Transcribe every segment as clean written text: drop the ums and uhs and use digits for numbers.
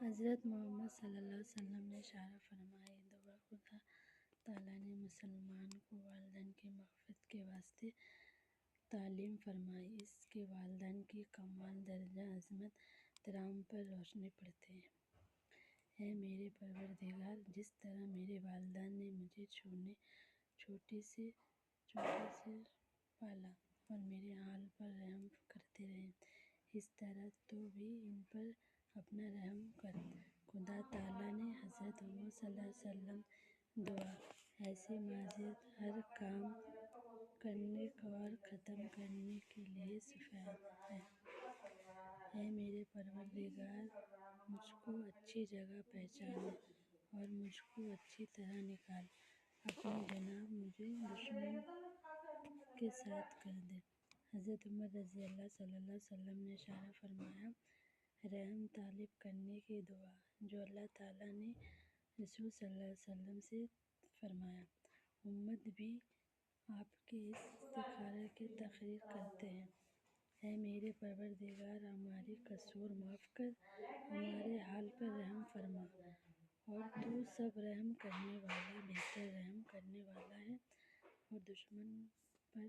حضرت محمد صلی اللہ علیہ وسلم نے اشارہ فرمایا، یہ دعا خدا تعالیٰ نے مسلمان کو والدین کی مغفرت کے واسطے تعلیم فرمائی۔ اس کے والدین کی کمال درجہ عظمت احترام پر روشنی پڑتے ہیں۔ اے میرے پروردگار، جس طرح میرے والدین نے مجھے چھوٹی سے پالا اور میرے حال پر رحم کرتے رہے، اس طرح تو بھی ان پر اپنا رحم کر۔ خدا تعالیٰ نے حضرت محمد صلی اللہ علیہ وسلم دعا ایسی معجزات ہر کام کرنے اور ختم کرنے کے لیے سفارش ہے۔ اے میرے پروردگار، مجھ کو اچھی جگہ پہچان اور مجھ کو اچھی طرح نکال، اپنی جناب مجھے دشمن کے ساتھ کر دے۔ حضرت عمر رضی اللہ صلی اللہ علیہ وسلم نے اشارہ فرمایا، رحم طلب کرنے کی دعا جو اللہ تعالیٰ نے رسول صلی اللہ علیہ وسلم سے فرمایا۔ امت بھی آپ کے اس استخارہ کی تقریر کرتے ہیں۔ اے میرے پروردگار، ہمارے قصور معاف کر، ہمارے حال پر رحم فرما، اور تو سب رحم کرنے والا، بہتر رحم کرنے والا ہے۔ اور دشمن پر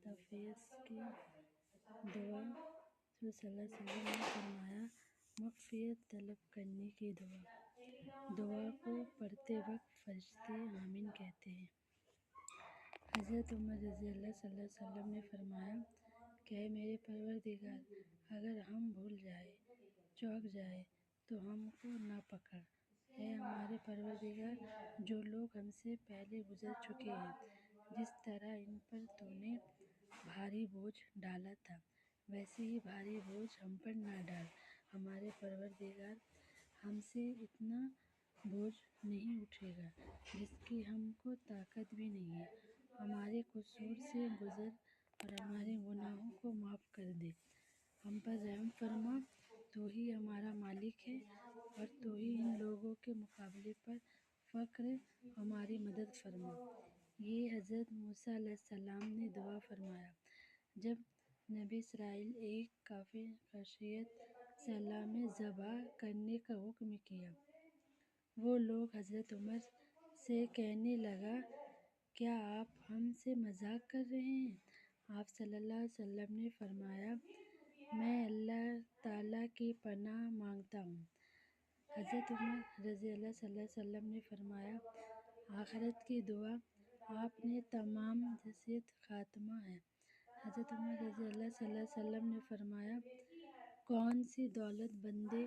تفویض کی دعا رسول صلی اللہ علیہ وسلم نے فرمایا، مغفرت طلب کرنے کی دعا کو پڑھتے وقت فرشتے آمین کہتے ہیں۔ حضرت عمر رضی اللہ صلی اللہ علیہ وسلم نے فرمایا کہ اے میرے پروردگار، اگر ہم بھول جائیں، چوک جائیں تو ہم کو نہ پکڑ۔ اے ہمارے پروردگار، جو لوگ ہم سے پہلے گزر چکے ہیں، جس طرح ان پر تو نے بھاری بوجھ ڈالا تھا، ویسے ہی بھاری بوجھ ہم پر نہ ڈال۔ ہمارے پروردگار، ہم سے اتنا بوجھ نہیں اٹھے گا جس کی ہم کو طاقت بھی نہیں ہے۔ ہمارے قصور سے گزر اور ہمارے گناہوں کو معاف کر دے، ہم پر رحم فرما، تو ہی ہمارا مالک ہے اور تو ہی ان لوگوں کے مقابلے پر فخر، ہماری مدد فرما۔ یہ حضرت موسیٰ علیہ السلام نے دعا فرمایا جب بنی اسرائیل ایک کثیرت سیلاب میں ذبح کرنے کا حکم کیا۔ وہ لوگ حضرت عمر سے کہنے لگا، کیا آپ ہم سے مذاق کر رہے ہیں؟ آپ صلی اللہ علیہ وسلم نے فرمایا، میں اللہ تعالیٰ کی پناہ مانگتا ہوں۔ حضرت عمر رضی اللہ صلی اللہ علیہ وسلم نے فرمایا، آخرت کی دعا آپ نے تمام جسد خاتمہ ہے۔ حضرت عمر رضی اللہ صلی اللہ علیہ وسلم نے فرمایا، کون سی دولت بندے